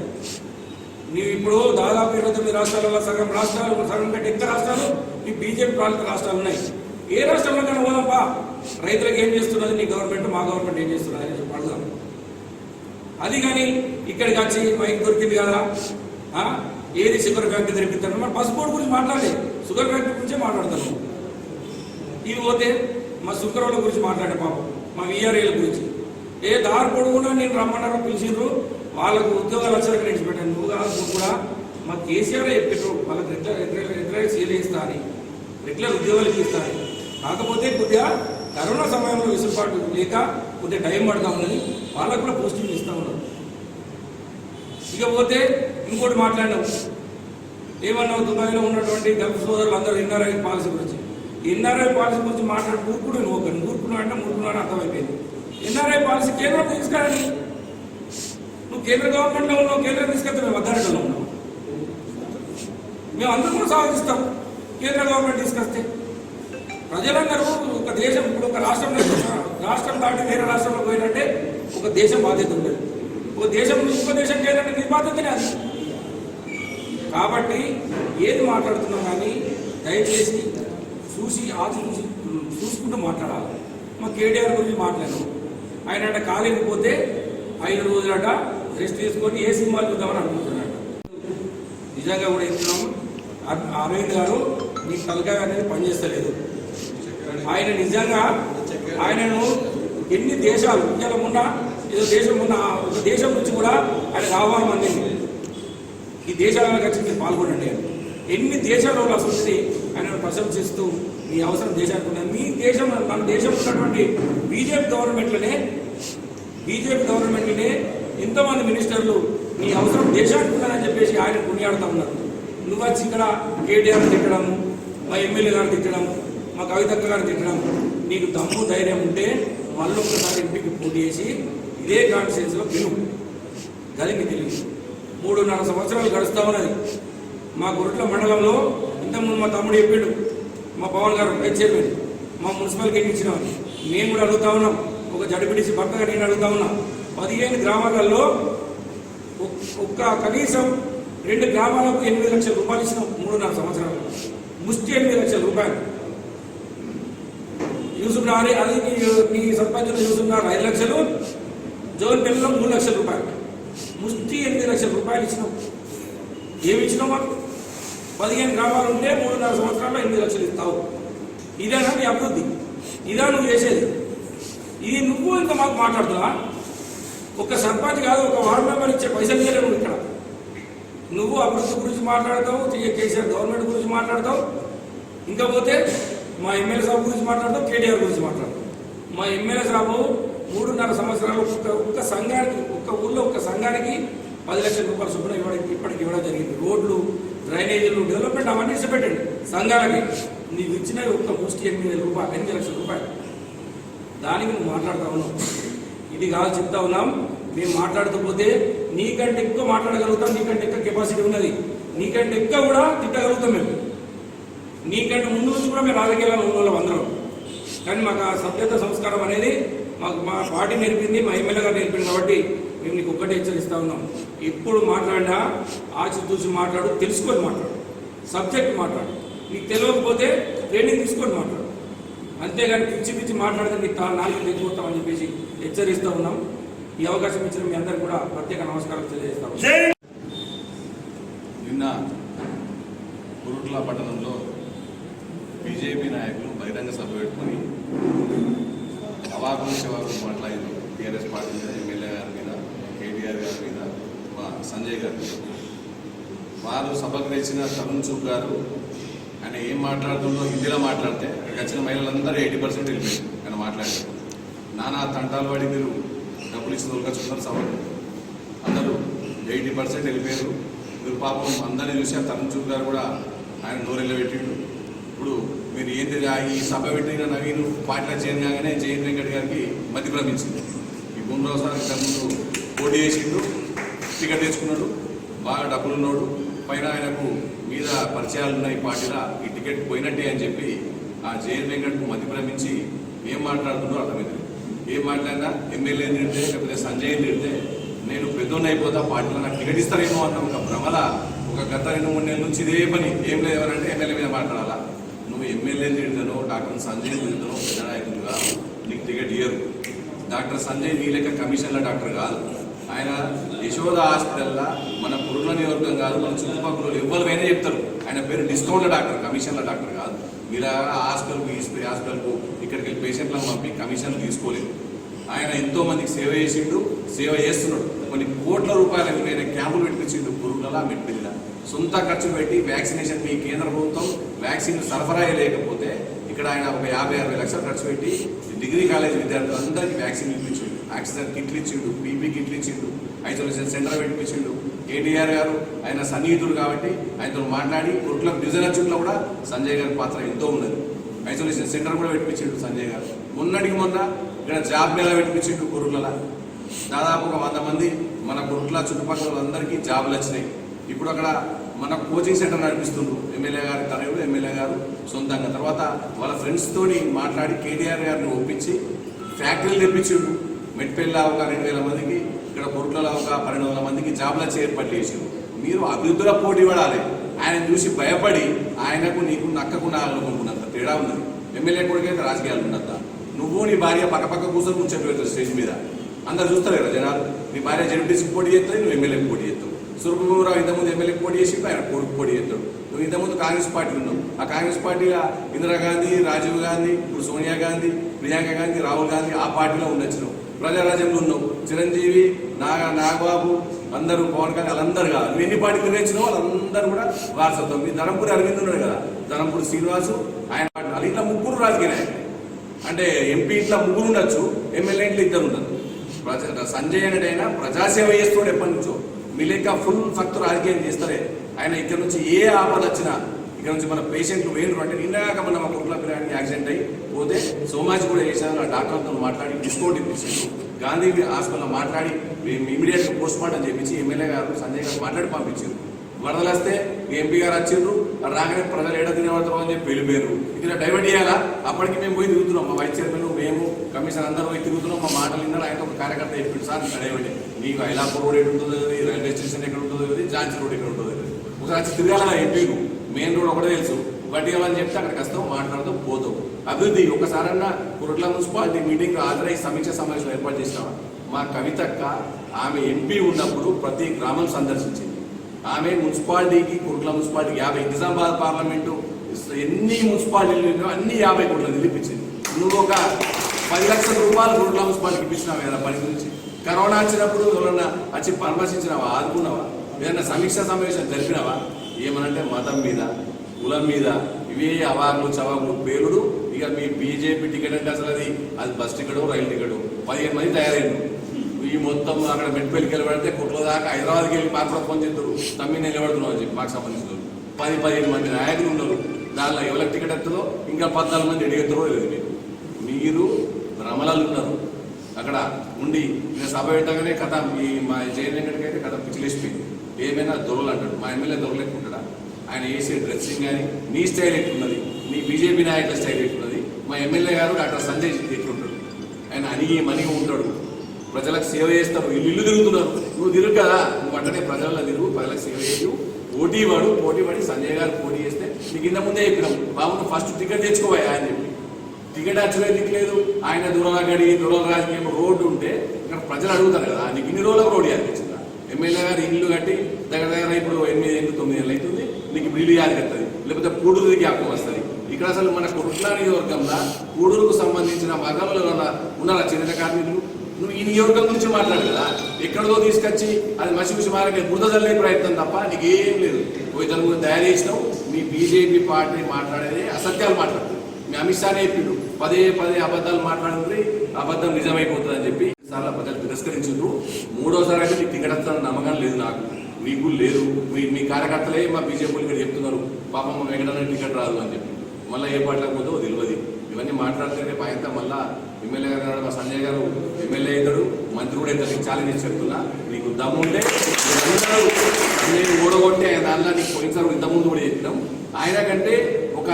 నీవు ఇప్పుడు దాదాపు 29 రాష్ట్రాలలో సగం కంటే ఎక్కువ రాష్ట్రాలు ఈ బీజేపీ పాలిత రాష్ట్రాలు ఉన్నాయి. ఏ రాష్ట్రంలో కన్నా పోదాంపా రైతులకు ఏం చేస్తున్నది నీ గవర్నమెంట్ మా గవర్నమెంట్ ఏం చేస్తున్నది అని చెప్పి అడుగుదాం. అది కానీ ఇక్కడికి వచ్చి మైక్ దొరికింది కదా ఏది షుగర్ ఫ్యాక్టరీ తెరిపిస్తాను మరి పసుపోటు గురించి మాట్లాడే షుగర్ ఫ్యాక్టరీ గురించే మాట్లాడతాను. ఇవి పోతే మా శుక్రవాళ్ళ గురించి మాట్లాడే పాపం మా వీఆర్ఏల గురించి దారి పొడుగునా నేను రమ్మన్నారో పిలిచిండ్రు వాళ్ళకు ఉద్యోగాలు వచ్చాక నేను పెట్టాను. నువ్వు కూడా మా కేసీఆర్ చెప్పారు వాళ్ళకి రెగ్యులర్ సీలు ఇస్తా అని రెగ్యులర్ ఉద్యోగాలు ఇస్తా అని. కాకపోతే కొద్దిగా కరోనా సమయంలో వెసులుబాటు లేక కొద్దిగా టైం పడతా ఉన్నది. వాళ్ళకు కూడా పోస్టింగ్ ఇస్తూ ఉన్నారు. ఇకపోతే ఇంకోటి మాట్లాడినావు ఏమన్నావు దుబాయ్లో ఉన్నటువంటి గల్ఫ్ సోదరులు అందరూ ఎన్ఆర్ఐ పాలసీ గురించి. ఎన్ఆర్ఐ పాలసీ గురించి మాట్లాడి మూర్ఖుడు నువ్వు ఒక మూర్ఖుడు అంటే మూర్ఖుడు అని అర్థమైపోయింది. ఎన్ఆర్ఐ పాలసీ కేంద్రం తీసుకురాని నువ్వు కేంద్ర గవర్నమెంట్లో ఉన్నావు. కేంద్రం తీసుకెళ్తే మేము అధికారంలో ఉన్నాం. మేము అందరూ కూడా స్వాగతిస్తాం కేంద్ర గవర్నమెంట్ తీసుకొస్తే. ప్రజలందరూ ఒక దేశం ఇప్పుడు ఒక రాష్ట్రం దాటి వేరే రాష్ట్రంలో పోయినట్టే ఒక దేశం బాధ్యత ఉండదు. ఒక దేశం ఇంకో దేశం కేంద్రం నీ బాధ్యతనే అది. కాబట్టి ఏది మాట్లాడుతున్నాం కానీ దయచేసి చూసుకుంటూ మాట్లాడాలి. మా కేటీఆర్ గురించి మాట్లాడాను. ఆయన అంటే కాలేజీ పోతే 5 రోజులట రెస్ట్ తీసుకొని ఏ సినిమాలు చూద్దామని అనుకుంటున్నాడు. నిజంగా కూడా చెప్తున్నాము, అరవింద్ గారు మీ తలకాయ అనేది పనిచేస్తలేదు. ఆయన నిజంగా ఆయనను ఎన్ని దేశాలు ఇవాళ మొన్న ఏదో దేశం ఉన్న ఒక దేశం నుంచి కూడా ఆయన ఆహ్వానం అందింది. ఈ దేశాలను వచ్చి మీరు పాల్గొనండి అని. ఎన్ని దేశాల వాళ్ళు అసలు ఆయనను ప్రశంసిస్తూ మీ అవసరం దేశానికి ఉన్నది. మీ దేశం మన దేశంలో ఉన్నటువంటి బీజేపీ గవర్నమెంట్లోనే ఎంతోమంది మినిస్టర్లు మీ అవసరం దేశానికి ఉన్నదని చెప్పేసి ఆయన కొనియాడుతూ ఉన్నారు. నువ్వు వచ్చి ఇక్కడ కేటీఆర్ తిట్టడం, మా ఎమ్మెల్యే గారు తిట్టడం, మా కవితక్క గారు తిట్టడం, నీకు దమ్ము ధైర్యం ఉంటే మళ్ళీ ఒకసారి ఎంపీకి పోటీ చేసి ఇదే కాన్స్టిట్యూన్సీలో గెలువు. గదికి తెలియదు 3.5 సంవత్సరాలు గడుస్తూ ఉన్నది. మా గురుట్ల మండలంలో ఇంతకుముందు మా తమ్ముడు చెప్పాడు, మా పవన్ గారు వైస్ చైర్మన్, మా మున్సిపల్కి ఎక్కించినామని. మేము కూడా అడుగుతా ఉన్నాం, ఒక జడ్పీటీసీ భర్తగా నేను అడుగుతా ఉన్నా. 15 గ్రామాలలో ఒక్క కనీసం 2 గ్రామాలకు 8 లక్షల రూపాయలు ఇచ్చినాం 3.5 సంవత్సరాలు. ముష్టి 8 లక్షల రూపాయలు. యూసుఫ్ నగర్ అది మీ సర్పంచులు యూసుఫ్ నగర్ 5 లక్షలు, జోన్ పెళ్ళలో 3 లక్షల రూపాయలు. ముష్టి 8 లక్షల రూపాయలు ఇచ్చినాం. ఏమి ఇచ్చినాం మాకు? 15 గ్రామాలు ఉంటే 3.5 సంవత్సరాల్లో 8 లక్షలు ఇస్తావు. ఇదేనా నీ అభివృద్ధి? ఇదా నువ్వు చేసేది? ఇది నువ్వు ఇంకా మాకు మాట్లాడుతున్నా? ఒక సర్పంచ్ కాదు, ఒక వార్డు మెంబర్ ఇచ్చే పైసలు చేయలేవు ఇక్కడ. నువ్వు అభివృద్ధి గురించి మాట్లాడతావు, కేసీఆర్ గవర్నమెంట్ గురించి మాట్లాడతావు, ఇంకా పోతే మా ఎమ్మెల్యే సాబు గురించి మాట్లాడతావు, కేటీఆర్ గురించి మాట్లాడతావు. మా ఎమ్మెల్యే సాబు 3.5 సంవత్సరాలు ఒక్క సంఘానికి, ఒక్క ఊళ్ళో ఒక్క సంఘానికి 10 లక్షల రూపాయలు చొప్పున ఇప్పటికి ఇవ్వడం జరిగింది. రోడ్లు, డ్రైనేజీలు, డెవలప్మెంట్ అవన్నీ ఇష్టపెట్టండి సంఘాలకి. నీకు ఇచ్చినవి ఒక్క ముష్టి 8 లక్షల రూపాయలు. దానికి నువ్వు మాట్లాడుతూ ఉన్నావు. ఇది కాదు చెప్తా ఉన్నాం. మేము మాట్లాడుతూ పోతే నీకంటే ఎక్కువ మాట్లాడగలుగుతాం, నీకంటే ఎక్కువ కెపాసిటీ ఉన్నది, నీకంటే ఎక్కువ కూడా తిట్టగలుగుతాం మేము. నీకంటే ముందు నుంచి కూడా మేము రాజకీయాలను ఉన్న వాళ్ళం అందరం. కానీ మాకు ఆ సభ్యత సంస్కారం అనేది మాకు మా పార్టీ నేర్పింది, మా ఎమ్మెల్యే గారు నేర్పింది. కాబట్టి మేము నీకు ఒక్కటే హెచ్చరిస్తూ ఉన్నాం, ఎప్పుడు మాట్లాడినా ఆచితూచి మాట్లాడు, తెలుసుకొని మాట్లాడు, సబ్జెక్ట్ మాట్లాడు. నీకు తెలియకపోతే ట్రైనింగ్ తీసుకొని మాట్లాడు. అంతేగాని పిచ్చి మాట్లాడితే నీకు నాలుగు తెచ్చిపోతామని చెప్పేసి హెచ్చరిస్తూ ఉన్నాం. ఈ అవకాశం ఇచ్చిన మీ అందరికీ కూడా ప్రత్యేక నమస్కారం తెలియజేస్తాం. నిన్న కురుట్ల పట్టణంలో బీజేపీ నాయకులు బహిరంగ సభ పెట్టుకుని అవాకులు శవాకులు మాట్లాడారు. టీఆర్ఎస్ పార్టీ మీద, ఎమ్మెల్యే గారి మీద, కేటీఆర్ గారి మీద, మా సంజయ్ గారి మీద. వారు సభకు తెచ్చిన తరుణ్ చుక్ గారు ఆయన ఏం మాట్లాడుతుందో హిందీలో మాట్లాడితే అక్కడికి వచ్చిన మహిళలందరూ 80% వెళ్ళిపోయారు. ఆయన మాట్లాడారు. నానా తంటాలు పడి మీరు డబ్బులు ఇచ్చి దొరకచున్నారు సభకు. అందరూ 80% వెళ్ళిపోయారు. మీరు పాపం అందరినీ చూసారు. తరుణ్ చుక్ గారు కూడా ఆయన నోరెళ్ళ పెట్టిండు. ఇప్పుడు మీరు ఏంటి ఈ సభ పెట్టిన నవీన్ పార్టీలో చేరగానే జయంత్ వెంకట్ గారికి మతి భ్రమించింది. ఈ బుమ్రావు సార్ ఇంతకుముందు పోటీ చేసిండు, టికెట్ తెచ్చుకున్నాడు, బాగా డబ్బులు ఉన్నాడు, పైన ఆయనకు మీద పరిచయాలు ఉన్నాయి పార్టీలో, ఈ టికెట్ పోయినట్టే అని చెప్పి ఆ జయంత్ వెంకట్కు మతి భ్రమించి ఏం మాట్లాడుతుండో అర్థమైంది. ఏం మాట్లాడినా ఎమ్మెల్యే తిడితే లేకపోతే సంజయ్ తిడితే నేను పెద్దోన్ని అయిపోతా, పార్టీలో నాకు టికెట్ ఇస్తారేమో అన్న ఒక భ్రమల ఒక గత 2-3 నెలల నుంచి ఇదే పని. ఏం లేదనంటే ఎమ్మెల్యే మీద మాట్లాడాలా. నువ్వు ఎమ్మెల్యేని తిడతానో, డాక్టర్ సంజయ్ తిడతానో, పెద్ద నాయకులుగా నీకు టికెట్ ఇయ్యరు. డాక్టర్ సంజయ్ నీ లెక్క కమిషన్ల డాక్టర్ కాదు. ఆయన యశోద హాస్పిటల్లో మన పురుల నియోజకవర్గం కాదు, మన చుట్టుపక్కల ఎవరివైనా చెప్తారు ఆయన పేరు డిస్కౌంట్ల డాక్టర్, కమిషన్ల డాక్టర్ కాదు. మీరు హాస్పిటల్కు ఇక్కడికి వెళ్ళి పేషెంట్లను పంపి కమిషన్లు తీసుకోలేదు. ఆయన ఎంతో మందికి సేవ చేసిండు, సేవ చేస్తున్నాడు. కొన్ని కోట్ల రూపాయల విలువైన క్యాంపులు పెట్టించిండు పురుగుల మెట్టిల్ల. సొంత ఖర్చు పెట్టి వ్యాక్సినేషన్ మీ కేంద్ర ప్రభుత్వం వ్యాక్సిన్ సరఫరా లేకపోతే ఇక్కడ ఆయన ఒక 50-60 లక్షలు ఖర్చు పెట్టి డిగ్రీ కాలేజ్ విద్యార్థులందరికీ వ్యాక్సిన్ ఇప్పించిండు, ఆక్సిజన్ కిట్లు ఇచ్చిండు, పీపీ కిట్లు ఇచ్చిండు, ఐసోలేషన్ సెంటర్ పెట్టించిండు. కేటీఆర్ గారు ఆయన సన్నిహితుడు కాబట్టి ఆయనతో మాట్లాడి కుట్ల డివిజన్ చుట్టూ కూడా సంజయ్ గారి పాత్ర ఎంతో ఉన్నది. ఐసోలేషన్ సెంటర్ కూడా పెట్టించిండు సంజయ్ గారు. మొన్నటికి మొన్న ఇక్కడ జాబ్ మేళ పెట్టించిండు కురుట్ల. దాదాపు ఒక 100 మంది మన కురుట్ల చుట్టుపక్కల వాళ్ళందరికీ జాబులు వచ్చినాయి. ఇప్పుడు అక్కడ మన కోచింగ్ సెంటర్ నడిపిస్తుండ్రు ఎమ్మెల్యే గారి తనయుడు, ఎమ్మెల్యే గారు సొంతంగా. తర్వాత వాళ్ళ ఫ్రెండ్స్తో మాట్లాడి కేటీఆర్ గారిని ఒప్పించి ఫ్యాక్టరీలు తెప్పించిండు. మెట్పల్లిలో ఒక 2000 మందికి, ఇక్కడ కురుట్లలో ఒక 1200 మందికి జాబులు వచ్చి ఏర్పాటు చేసిండు. మీరు అభివృద్ధిలో పోటీ పడాలి. ఆయన చూసి భయపడి ఆయనకు నీకు నక్కకుండా అనుకుంటున్నంత తేడా ఉన్నది. ఎమ్మెల్యే కొడుకైతే రాజకీయాలు ఉన్నంత. నువ్వు నీ భార్య పక్క కూర్చొని కూర్చొని పెడతావు స్టేజ్ మీద, అందరు చూస్తారు కదా జనాలు. నీ భార్య జడ్పీటీసీకి పోటీ చేస్తుంది, నువ్వు ఎమ్మెల్యేకి పోటీ చేస్తావు. సురభూరావు ఇంతకుముందు ఎమ్మెల్యే పోటీ చేసి ఆయన కొడుకు పోటీ చేస్తాడు. నువ్వు ఇంతకుముందు కాంగ్రెస్ పార్టీ ఉన్నావు. ఆ కాంగ్రెస్ పార్టీలో ఇందిరాగాంధీ, రాజీవ్ గాంధీ, ఇప్పుడు సోనియా గాంధీ, ప్రియాంక గాంధీ, రాహుల్ గాంధీ ఆ పార్టీలో ఉండొచ్చినావు. ప్రజారాజ్యంలో ఉన్నావు. చిరంజీవి, నాగబాబు, అందరూ పవన్ కళ్యాణ్ వాళ్ళందరూ కాదు. నువ్వు ఎన్ని పార్టీలు నిర్వహించినావు వాళ్ళందరూ కూడా వారసత్వం. మీ ధరంపూరి అరవింద్ ఉన్నాడు కదా, ధరంపూరి శ్రీనివాసు ఆయన పార్టీ. ఇట్లా ముగ్గురు రాజకీయ నాయకులు. అంటే ఎంపీ ఇట్లా ముగ్గురు ఉండొచ్చు, ఎమ్మెల్యే ఇంట్లో ఇద్దరు ఉండదు. సంజయ్ అనేటైనా ప్రజాసేవ చేస్తాడు ఎప్పటి నుంచో. మీ లెక్క ఫుల్ ఫక్తు రాజకీయం చేస్తారే. ఆయన ఇక్కడ నుంచి ఏ ఆపద వచ్చినా ఇక్కడ నుంచి మన పేషెంట్లు వేరు అంటే నిన్నగాక మన కుట్ల పిల్లగానికి యాక్సిడెంట్ అయ్యి పోతే సోమాజి కూడా చేశారు. ఆ డాక్టర్తో మాట్లాడి డిస్కౌంట్ ఇప్పించారు. గాంధీ హాస్పిటల్లో మాట్లాడి ఇమీడియట్గా పోస్ట్ మార్టం చేయించి ఎమ్మెల్యే గారు సంజయ్ గారు మాట్లాడి పంపించారు. వరదలు వస్తే ఎంపీ గారు వచ్చిండ్రు, రాగానే ప్రజలు ఏడా తినబడతాం అని చెప్పి వెళ్ళిపోయారు. ఇక్కడ డైవర్ట్ చేయాలా? అప్పటికి మేము పోయి తిరుగుతున్నాం. మా వైస్ చైర్మన్, మేము కమిషన్ అందరూ పోయి తిరుగుతున్నాం. మా మాటలు విన్నారు. ఆయన ఒక కార్యకర్త చెప్పిండు, సార్ డైవర్ట్ నీకు ఐలాపూర్ రోడ్ ఎక్కడ ఉంటుందో, రైల్వే స్టేషన్ ఎక్కడ ఉంటుందో, ఝాన్సీ రోడ్ ఎక్కడ ఉంటుందో ఒకసారి వచ్చి తిరగాల. ఎంపీలు మెయిన్ రోడ్ ఒకటే తెలుసు. బట్టియాలని చెప్తే అక్కడికి వస్తాం, మాట్లాడుతూ పోతాం. అభివృద్ధి ఒకసారన్నా కురుట్ల మున్సిపాలిటీ మీటింగ్ హాజరై సమీక్ష సమావేశం ఏర్పాటు చేసినావా? మా కవితక్క ఆమె ఎంపీ ఉన్నప్పుడు ప్రతి గ్రామం సందర్శించింది. ఆమె మున్సిపాలిటీకి, కురుట్ల మున్సిపాలిటీకి 50 నిజామాబాద్ పార్లమెంటు ఎన్ని మున్సిపాలిటీలు అన్ని 50 కోట్లు నిలిపించింది. నువ్వు ఒక 10 లక్షల రూపాయలు కురుట్ల మున్సిపాలిటీకి ఇప్పించినావు కదా పని గురించి. కరోనా వచ్చినప్పుడు ఎవరన్నా వచ్చి పరామర్శించినావా? ఆదుకున్నావా? ఏదన్నా సమీక్ష సమావేశం జరిపినావా? ఏమనంటే మతం మీద, కులం మీద ఇవే అవాకులు చవాకులు పేలుడు. ఇక మీ బీజేపీ టికెట్ అంటే అసలు అది బస్ టికెట్, రైలు టికెట్ 15 మంది తయారైంది. ఈ మొత్తం అక్కడ మెట్పల్లికి వెళ్ళబడితే కుట్ల దాకా హైదరాబాద్కి వెళ్ళి మాకు ఫోన్ చేస్తారు, తమ్మి నిలబడుతున్నాం అని చెప్పి. మాకు సంబంధించిన 10-15 మంది నాయకులు ఉన్నారు. దానిలో ఎవరికి టికెట్ ఎత్తుందో ఇంకా 14 మంది ఎడిగెత్తారో లేదు. మీరు భ్రమలాలు ఉన్నారు. అక్కడ ఉండి నేను సభ పెట్టగానే కథ ఈ మా జయనగర్కి అయితే కథ పిచ్చిలేసిపోయింది. ఏమైనా దొరలు అంటాడు. మా ఎమ్మెల్యే దొరలేకుంటాడా? ఆయన వేసే డ్రెస్సింగ్ కానీ నీ స్టైల్ ఎట్లున్నది, నీ బీజేపీ నాయకుల స్టైల్ ఎట్లున్నది. మా ఎమ్మెల్యే గారు డాక్టర్ సంజయ్ ఎట్లుంటాడు? ఆయన అనిగి మనిగి ఉంటాడు. ప్రజలకు సేవ చేస్తావు. ఇల్లు తిరుగుతున్నారు. నువ్వు తిరుగు కదా, నువ్వు అంటనే ప్రజల్లో తిరుగు, ప్రజలకు సేవ చేయు. పోటీ పడి సంజయ్ గారు పోటీ చేస్తే నీకు ఇంత ముందే చెప్పినాం, బాబు నువ్వు ఫస్ట్ టికెట్ తెచ్చుకోవాలి అని చెప్పి. టికెట్ యాక్చువల్గా దిక్కులేదు. ఆయన దూరాల గడి, దూరాల రాజకీయం రోడ్డు ఉంటే ఇక్కడ ప్రజలు అడుగుతారు కదా, నీకు ఇన్ని రోజులకు రోడ్డు అనిపించిందా? ఎమ్మెల్యే గారు ఇల్లు కట్టి దగ్గర ఇప్పుడు 8 ఏళ్ళు 9 ఏళ్ళు అవుతుంది. నీకు బిల్లు యాది కట్టది, లేకపోతే పూడూరు జ్ఞాపకం వస్తుంది. ఇక్కడ అసలు మన కుట్ల నియోజకవర్గంలో పూడూరుకు సంబంధించిన వర్గంలో ఉన్నారా చిన్న కార్మికులు? నువ్వు ఈ నియోజకవర్గం గురించి మాట్లాడు కదా. ఎక్కడో తీసుకొచ్చి అది మసి మారే బురద చల్లే ప్రయత్నం తప్ప నీకేం లేదు. ఇతను కూడా తయారు చేసినావు. మీ బీజేపీ పార్టీ మాట్లాడేది అసత్యాలు మాట్లాడుతుంది. మీ అమిత్ షానే చెప్పిండు, పదే అబద్ధాలు మాట్లాడుతుంది, అబద్ధం నిజమైపోతుంది అని చెప్పి చాలా ప్రజలు తిరస్కరించారు. 3వసారి అయితే నీకు టికెట్ వస్తానన్న నమ్మకం లేదు నాకు, మీకు లేదు. మీ కార్యకర్తలే మా బీజేపీ ఇక్కడ చెప్తున్నారు, పాపం వెంకటన్న టికెట్ రాదు అని చెప్పి. మళ్ళీ ఏ పార్టీలకు పోతే తెలియదు. ఇవన్నీ మాట్లాడితే పాయంతా మళ్ళా ఎమ్మెల్యే గారు, మా సంజయ్ గారు ఎమ్మెల్యే అవుతాడు, మంత్రి కూడా అవుతాడు. నీకు ఛాలెంజ్ చెప్తున్నా, నీకు దమ్ముంటే నేను ఓడగొట్టి ఆయన దానిలో నీకు పోయినసారి ఇంతకుముందు కూడా చెప్పినాం. ఆయన కంటే ఒక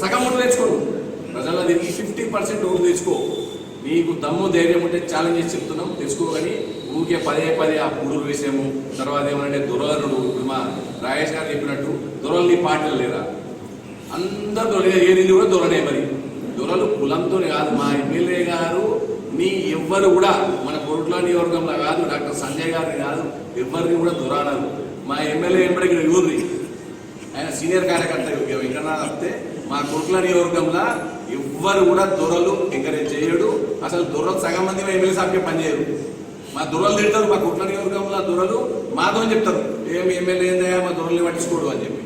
సగం ఓటు తెచ్చుకోను, ప్రజల్లో దీనికి 50% ఓటు తెచ్చుకో. నీకు దమ్ము ధైర్యం ఉంటే ఛాలెంజ్ చేసి చెప్తున్నాం, తెచ్చుకోగని ఊరికే పదే ఆ పూడూరు విషయము. తర్వాత ఏమంటే దొరలరుడు, మా రాజేష్ గారు చెప్పినట్టు దొరలు నీ పార్టీలు లేరా? అందరు దొరలే, ఏది కూడా దొరనే. మరి దొరలు కులంతో కాదు. మా ఎమ్మెల్యే గారు నీ ఎవ్వరు కూడా మన కోట్ల నియోజకవర్గంలో కాదు, డాక్టర్ సంజయ్ గారిని కాదు, ఎవరిని కూడా దొరనరు. మా ఎమ్మెల్యే ఎంబడి ఇక్కడ యూర్రి ఆయన సీనియర్ కార్యకర్త ఇక్కడ వస్తే మా కోట్ల నియోజకవర్గంలో ఎవ్వరు కూడా దొరలు ఎంకరేజ్ చేయడు. అసలు దొరలు సగం మంది మా ఎమ్మెల్యే సాబ్కే పనిచేయరు. మా దొరలు తిడతారు. మా కోట్ల నియోజకవర్గంలో దొరలు మాతో చెప్తారు, ఏమి ఎమ్మెల్యే ఏందయ్యా మా దొరల్ని పట్టించుకోడు అని చెప్పి.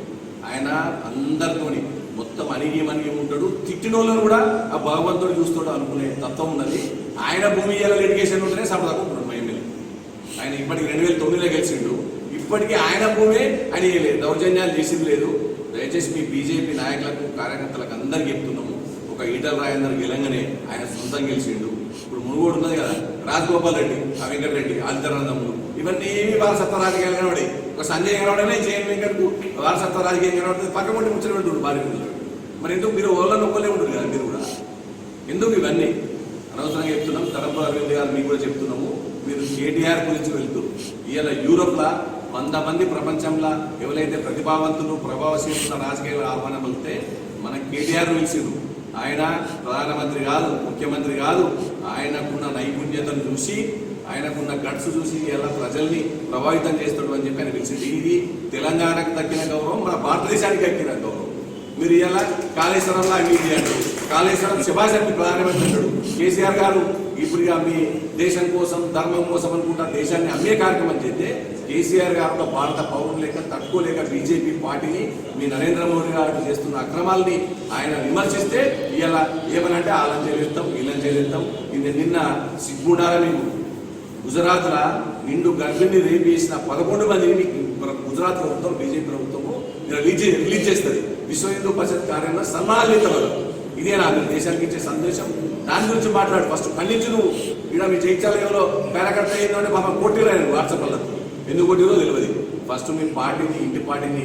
ఆయన అందరితోని మొత్తం అణిగి ఉంటాడు. తిట్టినోళ్ళను కూడా ఆ భగవంతుడు చూస్తాడు అనుకునే తత్వం ఉన్నది. ఆయన భూమి ఇయ్యాల లిటిగేషన్ ఉంటేనే సభదకుంటున్నాడు మా ఎమ్మెల్యే. ఆయన ఇప్పటికి 2009లో గెలిచిండు. ఇప్పటికీ ఆయన భూమే ఆయన లేదు, దౌర్జన్యాలు చేసింది లేదు. దయచేసి మీ బీజేపీ నాయకులకు, కార్యకర్తలకు అందరికీ చెప్తున్నాము, ఒక ఈటల రాజేందర్ గెలంగానే ఆయన సొంతం గెలిచిండు. ఇప్పుడు మునుగోడు ఉన్నది కదా, రాజగోపాల్ రెడ్డి, ఆ వెంకటరెడ్డి, ఆదిత్యనారాయణములు, ఇవన్నీ వారసత్వ రాజకీయాలు కనబడి. ఒక సంజయ్ కనబడనే జయన్ వెంకట్కు వారసత్వ రాజకీయం కనబడుతుంది. పక్క ముందు ముచ్చట పెట్టుడు భార్య. మరి ఎందుకు మీరు ఓళ్ళని ఒక్కలే ఉంటుంది కదా మీరు కూడా? ఎందుకు ఇవన్నీ అనవసరంగా చెప్తున్నాం. తరంపుల అరవింద్ గారు మీకు కూడా చెప్తున్నాము, మీరు కేటీఆర్ గురించి వెళ్తూ ఇవాళ యూరోప్లో 100 మంది ప్రపంచంలో ఎవరైతే ప్రతిభావంతులు, ప్రభావశీలున్న రాజకీయ ఆహ్వానం వెళ్తే మన కేటీఆర్ పిలిచిండు. ఆయన ప్రధానమంత్రి కాదు, ముఖ్యమంత్రి కాదు, ఆయనకున్న నైపుణ్యతను చూసి ఆయనకున్న గట్స్ చూసి ఇలా ప్రజల్ని ప్రభావితం చేస్తాడు అని చెప్పి ఆయన పిలిచింది. ఇది తెలంగాణకు దక్కిన గౌరవం, మన భారతదేశానికి దక్కిన గౌరవం. మీరు ఇలా కాళేశ్వరంలో అభివృద్ధి అంటారు, కాళేశ్వరం శుభాషాన్ని ప్రధానమంత్రి అంటాడు. కేసీఆర్ గారు ఇప్పుడుగా మీ దేశం కోసం ధర్మం కోసం అనుకుంటా దేశాన్ని అమ్మే కార్యక్రమం చేస్తే కేసీఆర్ గారు భారత పౌరులు లేక తట్టుకోలేక బీజేపీ పార్టీని మీ నరేంద్ర మోడీ గారు చేస్తున్న అక్రమాలని ఆయన విమర్శిస్తే ఇలా ఏమనంటే వాళ్ళని చేస్తాం వీళ్ళని చేస్తాం. నిన్న సిగ్గుండాలని గుజరాత్ల నిండు గర్భిణి రేపు చేసిన 11 మందిని గుజరాత్ ప్రభుత్వం బీజేపీ ప్రభుత్వము రిలీజ్ చేస్తుంది. విశ్వ హిందూ పరిషత్ కార్యంలో సన్మానితవారు. ఇదే నా దేశానికి ఇచ్చే సందేశం. దాని గురించి మాట్లాడు ఫస్ట్ ఖండించు. నువ్వు ఇక్కడ మీ జైత్యాలయంలో కార్యకర్త ఏంటంటే పాపం కొట్టిరాను వాట్సాప్లో, ఎందుకు కొట్టిరో తెలియదు. ఫస్ట్ మీ పార్టీని ఇంటి పార్టీని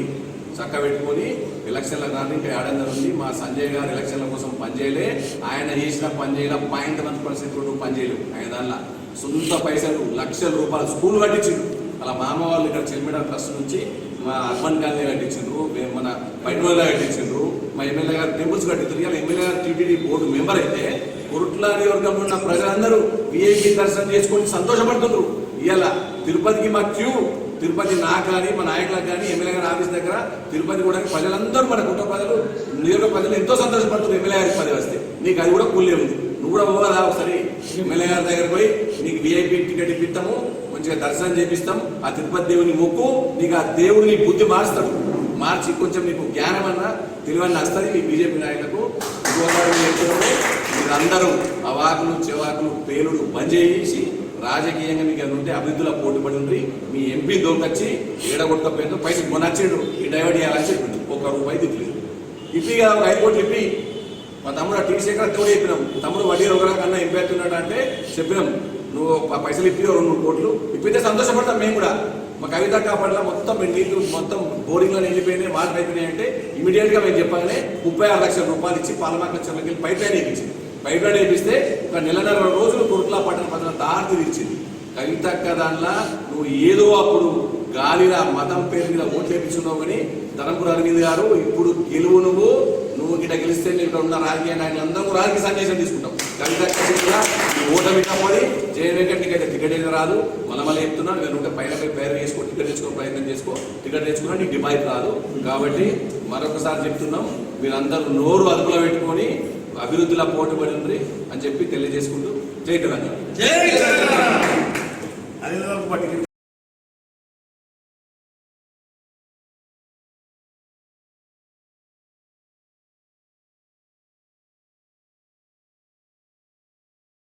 చక్క పెట్టుకొని ఎలక్షన్ల కానీ ఇంకా ఏడాది ఉంది. మా సంజయ్ గారు ఎలక్షన్ల కోసం పనిచేయలే, ఆయన చేసిన పని చేయలే, 0.1% పనిచేయలేవు. ఆయన దానిలో సొంత పైసలు లక్షల రూపాయలు స్కూల్ కట్టించిండు. అలా మా అమ్మ వాళ్ళు ఇక్కడ చెల్మిడ ట్రస్ట్ నుంచి మా అర్బన్ కాలనీ కట్టించిండ్రు, మన బయటలో కట్టించిండ్రు, మా ఎమ్మెల్యే గారు టెంపుల్స్ కట్టించారు. ఇలా ఎమ్మెల్యే గారు టీటీడీ బోర్డు మెంబర్ అయితే కొరుట్ల నియోజకవర్గంలో ఉన్న ప్రజలందరూ విఐపీ దర్శనం చేసుకొని సంతోషపడుతున్నారు. ఇలా తిరుపతికి మా క్యూ, తిరుపతి నాకు కానీ మా నాయకులకు కానీ ఎమ్మెల్యే గారి ఆఫీస్ దగ్గర తిరుపతి కూడా ప్రజలందరూ మన కుటుంబ ప్రజలు నియోజక ప్రజలు ఎంతో సంతోషపడుతున్నారు. ఎమ్మెల్యే గారికి 10 వస్తే నీకు అది కూడా కూలే ఉంది. నువ్వు కూడా పోదా ఒకసారి ఎమ్మెల్యే గారి దగ్గర పోయి నీకు విఐపీ టికెట్ ఇప్పిస్తాము, మంచిగా దర్శనం చేపిస్తాం, ఆ తిరుపతి దేవుని మొక్కు, నీకు ఆ దేవుడు నీ బుద్ధి మారుస్తాడు. మార్చి కొంచెం నీకు జ్ఞానం అన్నా తెలివన్నా వస్తుంది. మీ బీజేపీ నాయకులకు మీరందరూ అవాకులు చెవాకులు పేలుడు బంద్ చేసి రాజకీయంగా మీకు అది ఉంటే అభివృద్ధిలో పోటీ పడి ఉండి మీ ఎంపీ దొరకొచ్చి ఏడగొట్టకపోయిందో పైసలు కొనచ్చిండు ఈ డైవర్ట్ చేయాలని చెప్పిండు. ₹1 దిక్కులేదు ఇప్పి కదా, 5 కోట్లు ఇప్పి. మా తమ్ముడు టీ శేఖర్ తోడు చెప్పినాం, తమ్ముడు వడ్డీ ఒకరికన్నా ఎంపీ అవుతున్నాడు అంటే చెప్పినాం, నువ్వు పైసలు ఇప్పి 2 కోట్లు ఇప్పితే సంతోషపడతాం మేము కూడా. మా కవిత కాపాడలా మొత్తం నీళ్లు మొత్తం బోరింగ్లో వెళ్ళిపోయినాయి, వాటర్ అయిపోయినాయి అంటే ఇమీడియట్గా మేము చెప్పగానే 36 లక్షల రూపాయలు ఇచ్చి పాలమాక చెల్లకి పైప్ లైన్ వేయించింది. పైప్ లైన్ వేపిస్తే ఒక 4.5 రోజులు కొరుట్ల పట్టణ ప్రజల దారి తీర్చింది. కవితక్క దానిలో నువ్వు ఏదో అప్పుడు గాలిలా మతం పేరు మీద ఓట్లు వేయించున్నావు. కానీ ధనంపుర అరవింద్ గారు ఇప్పుడు గెలువు నువ్వు గిట్ట గెలిస్తే ఇక్కడ ఉన్న రాజకీయ నాయకులందరూ రాజకీయ సందేశం తీసుకుంటాం. కవితక్క చేతిలో ఓటమి పోయి జయ వెంకట్ అయితే టికెట్ అయితే రాదు. మళ్ళీ చెప్తున్నాను, నేను ఉంటే పైన పేరు చేసుకో, టికెట్ తెచ్చుకో, ప్రయత్నం చేసుకో. టికెట్ తెచ్చుకున్నా నీకు డిపాజిట్ రాదు. కాబట్టి మరొకసారి చెప్తున్నాం, మీరందరూ నోరు అదుపులో పెట్టుకొని అభివృద్ధిలో పోటీ పడి ఉంది అని చెప్పి తెలియజేసుకుంటూ జై తెలంగాణ.